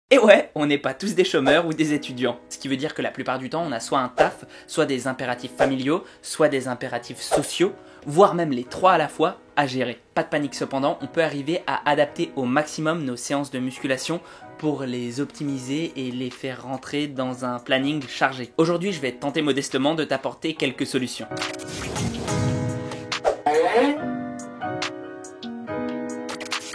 Et ouais, on n'est pas tous des chômeurs ou des étudiants. Ce qui veut dire que la plupart du temps, on a soit un taf, soit des impératifs familiaux, soit des impératifs sociaux, voire même les trois à la fois à gérer. Pas de panique cependant, on peut arriver à adapter au maximum nos séances de musculation pour les optimiser et les faire rentrer dans un planning chargé. Aujourd'hui, je vais tenter modestement de t'apporter quelques solutions.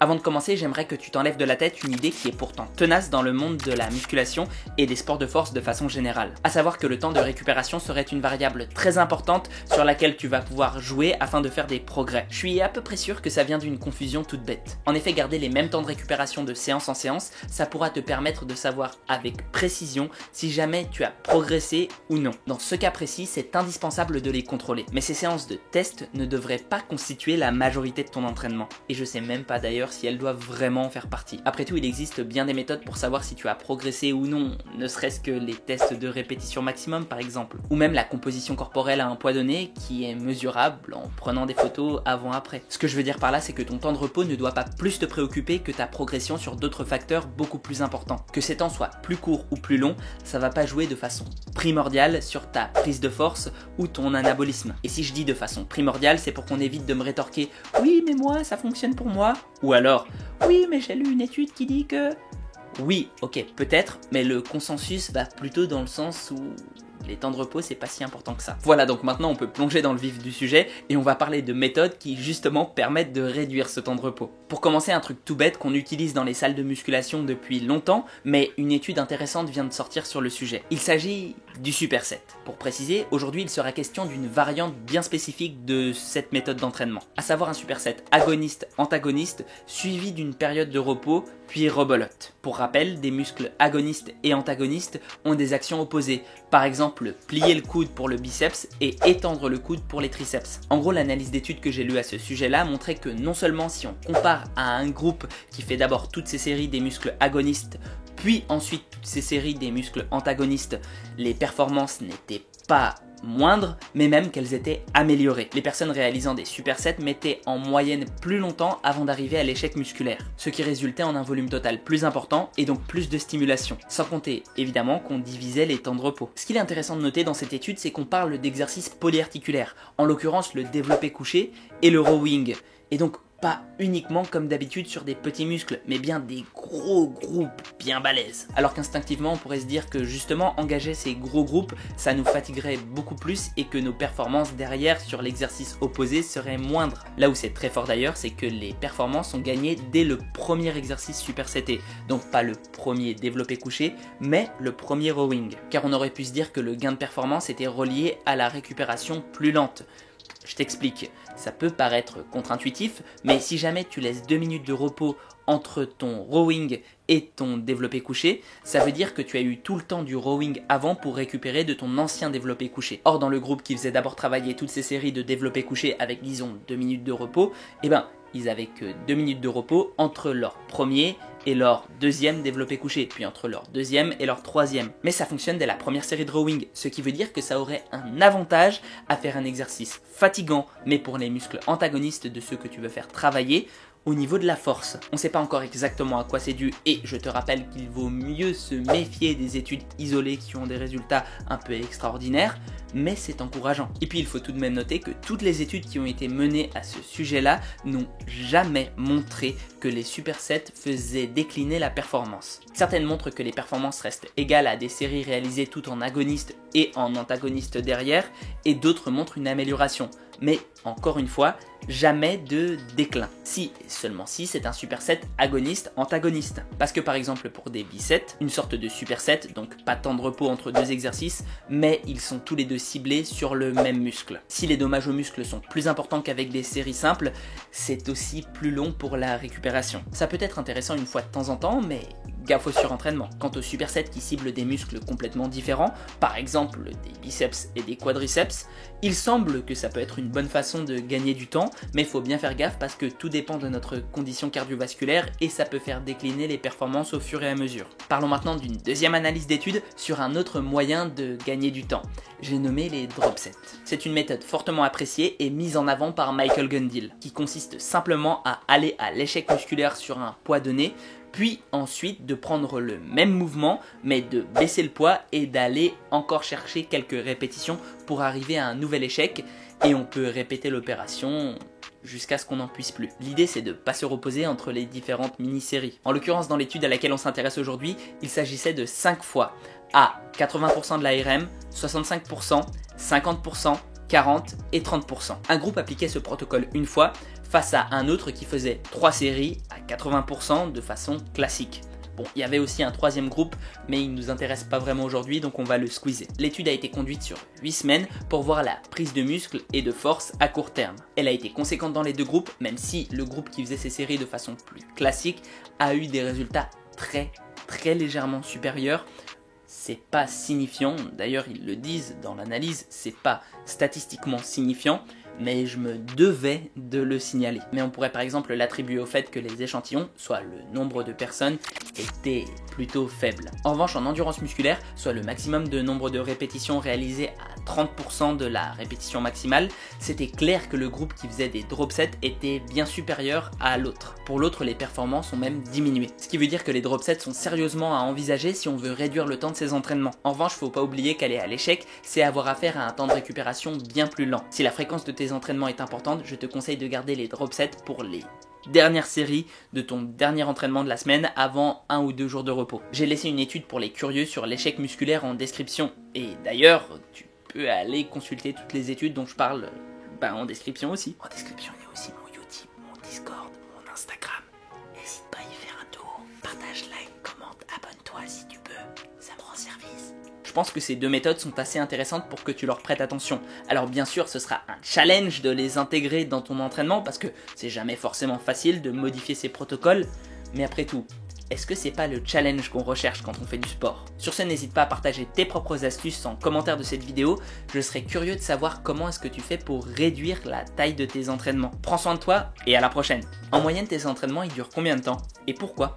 Avant de commencer, j'aimerais que tu t'enlèves de la tête une idée qui est pourtant tenace dans le monde de la musculation et des sports de force de façon générale. À savoir que le temps de récupération serait une variable très importante sur laquelle tu vas pouvoir jouer afin de faire des progrès. Je suis à peu près sûr que ça vient d'une confusion toute bête. En effet, garder les mêmes temps de récupération de séance en séance, ça pourra te permettre de savoir avec précision si jamais tu as progressé ou non. Dans ce cas précis, c'est indispensable de les contrôler. Mais ces séances de test ne devraient pas constituer la majorité de ton entraînement. Et je sais même pas d'ailleurs si elles doivent vraiment en faire partie. Après tout, il existe bien des méthodes pour savoir si tu as progressé ou non, ne serait-ce que les tests de répétition maximum par exemple, ou même la composition corporelle à un poids donné qui est mesurable en prenant des photos avant-après. Ce que je veux dire par là, c'est que ton temps de repos ne doit pas plus te préoccuper que ta progression sur d'autres facteurs beaucoup plus importants. Que ces temps soient plus courts ou plus longs, ça va pas jouer de façon primordiale sur ta prise de force ou ton anabolisme. Et si je dis de façon primordiale, c'est pour qu'on évite de me rétorquer « Oui, mais moi, ça fonctionne pour moi » ou alors « Oui, mais j'ai lu une étude qui dit que… » Oui, ok, peut-être, mais le consensus va plutôt dans le sens où les temps de repos, c'est pas si important que ça. Voilà, donc maintenant on peut plonger dans le vif du sujet et on va parler de méthodes qui justement permettent de réduire ce temps de repos. Pour commencer, un truc tout bête qu'on utilise dans les salles de musculation depuis longtemps, mais une étude intéressante vient de sortir sur le sujet. Il s'agit du superset. Pour préciser, aujourd'hui il sera question d'une variante bien spécifique de cette méthode d'entraînement, à savoir un superset agoniste-antagoniste suivi d'une période de repos puis rebelote. Pour rappel, des muscles agonistes et antagonistes ont des actions opposées. Par exemple, plier le coude pour le biceps et étendre le coude pour les triceps. En gros, l'analyse d'études que j'ai lue à ce sujet-là montrait que non seulement si on compare à un groupe qui fait d'abord toutes ces séries des muscles agonistes, puis ensuite toutes ces séries des muscles antagonistes, les performances n'étaient pas moindres, mais même qu'elles étaient améliorées. Les personnes réalisant des supersets mettaient en moyenne plus longtemps avant d'arriver à l'échec musculaire, ce qui résultait en un volume total plus important et donc plus de stimulation. Sans compter évidemment qu'on divisait les temps de repos. Ce qu'il est intéressant de noter dans cette étude, c'est qu'on parle d'exercices polyarticulaires, en l'occurrence le développé couché et le rowing, et donc pas uniquement comme d'habitude sur des petits muscles, mais bien des gros groupes bien balèzes. Alors qu'instinctivement on pourrait se dire que justement engager ces gros groupes, ça nous fatiguerait beaucoup plus et que nos performances derrière sur l'exercice opposé seraient moindres. Là où c'est très fort d'ailleurs, c'est que les performances sont gagnées dès le premier exercice superseté, donc pas le premier développé couché, mais le premier rowing. Car on aurait pu se dire que le gain de performance était relié à la récupération plus lente. Je t'explique, ça peut paraître contre-intuitif, mais si jamais tu laisses 2 minutes de repos entre ton rowing et ton développé couché, ça veut dire que tu as eu tout le temps du rowing avant pour récupérer de ton ancien développé couché. Or dans le groupe qui faisait d'abord travailler toutes ces séries de développé couché avec disons 2 minutes de repos, eh ben ils avaient que 2 minutes de repos entre leur premier et leur deuxième développé couché, puis entre leur deuxième et leur troisième. Mais ça fonctionne dès la première série de rowing, ce qui veut dire que ça aurait un avantage à faire un exercice fatigant, mais pour les muscles antagonistes de ceux que tu veux faire travailler, au niveau de la force. On ne sait pas encore exactement à quoi c'est dû et je te rappelle qu'il vaut mieux se méfier des études isolées qui ont des résultats un peu extraordinaires, mais c'est encourageant. Et puis il faut tout de même noter que toutes les études qui ont été menées à ce sujet-là n'ont jamais montré que les supersets faisaient décliner la performance. Certaines montrent que les performances restent égales à des séries réalisées tout en agoniste et en antagoniste derrière, et d'autres montrent une amélioration. Mais encore une fois, jamais de déclin. Si, et seulement si, c'est un superset agoniste-antagoniste. Parce que par exemple pour des biceps, une sorte de superset, donc pas de temps de repos entre deux exercices, mais ils sont tous les deux ciblés sur le même muscle. Si les dommages aux muscles sont plus importants qu'avec des séries simples, c'est aussi plus long pour la récupération. Ça peut être intéressant une fois de temps en temps, mais gaffe au surentraînement. Quant aux supersets qui ciblent des muscles complètement différents, par exemple des biceps et des quadriceps, il semble que ça peut être une bonne façon de gagner du temps, mais il faut bien faire gaffe parce que tout dépend de notre condition cardiovasculaire et ça peut faire décliner les performances au fur et à mesure. Parlons maintenant d'une deuxième analyse d'étude sur un autre moyen de gagner du temps. J'ai nommé les drop sets. C'est une méthode fortement appréciée et mise en avant par Michael Gundil, qui consiste simplement à aller à l'échec musculaire sur un poids donné, Puis ensuite de prendre le même mouvement, mais de baisser le poids et d'aller encore chercher quelques répétitions pour arriver à un nouvel échec. Et on peut répéter l'opération jusqu'à ce qu'on n'en puisse plus. L'idée c'est de ne pas se reposer entre les différentes mini-séries. En l'occurrence dans l'étude à laquelle on s'intéresse aujourd'hui, il s'agissait de 5 fois à 80% de l'ARM, 65%, 50%, 40% et 30%. Un groupe appliquait ce protocole une fois face à un autre qui faisait 3 séries à 80% de façon classique. Bon, il y avait aussi un troisième groupe, mais il ne nous intéresse pas vraiment aujourd'hui, donc on va le squeezer. L'étude a été conduite sur 8 semaines pour voir la prise de muscle et de force à court terme. Elle a été conséquente dans les deux groupes, même si le groupe qui faisait ces séries de façon plus classique a eu des résultats très légèrement supérieurs. C'est pas signifiant, d'ailleurs ils le disent dans l'analyse, c'est pas statistiquement signifiant, mais je me devais de le signaler. Mais on pourrait par exemple l'attribuer au fait que les échantillons, soit le nombre de personnes, étaient plutôt faibles. En revanche, en endurance musculaire, soit le maximum de nombre de répétitions réalisées à 30% de la répétition maximale, c'était clair que le groupe qui faisait des drop sets était bien supérieur à l'autre. Pour l'autre, les performances ont même diminué. Ce qui veut dire que les drop sets sont sérieusement à envisager si on veut réduire le temps de ses entraînements. En revanche, faut pas oublier qu'aller à l'échec, c'est avoir affaire à un temps de récupération bien plus lent. Si la fréquence de tes entraînements est importante, je te conseille de garder les drop sets pour les dernière série de ton dernier entraînement de la semaine avant 1 ou 2 jours de repos. J'ai laissé une étude pour les curieux sur l'échec musculaire en description. Et d'ailleurs, tu peux aller consulter toutes les études dont je parle en description aussi. En description, il y a aussi mon YouTube, mon Discord, mon Instagram. N'hésite pas à y faire un tour. Partage, like, commente, abonne-toi si tu peux. Ça me rend service. Je pense que ces deux méthodes sont assez intéressantes pour que tu leur prêtes attention. Alors bien sûr, ce sera un challenge de les intégrer dans ton entraînement parce que c'est jamais forcément facile de modifier ces protocoles. Mais après tout, est-ce que c'est pas le challenge qu'on recherche quand on fait du sport? Sur ce, n'hésite pas à partager tes propres astuces en commentaire de cette vidéo. Je serais curieux de savoir comment est-ce que tu fais pour réduire la taille de tes entraînements. Prends soin de toi et à la prochaine. En moyenne, tes entraînements, ils durent combien de temps? Et pourquoi?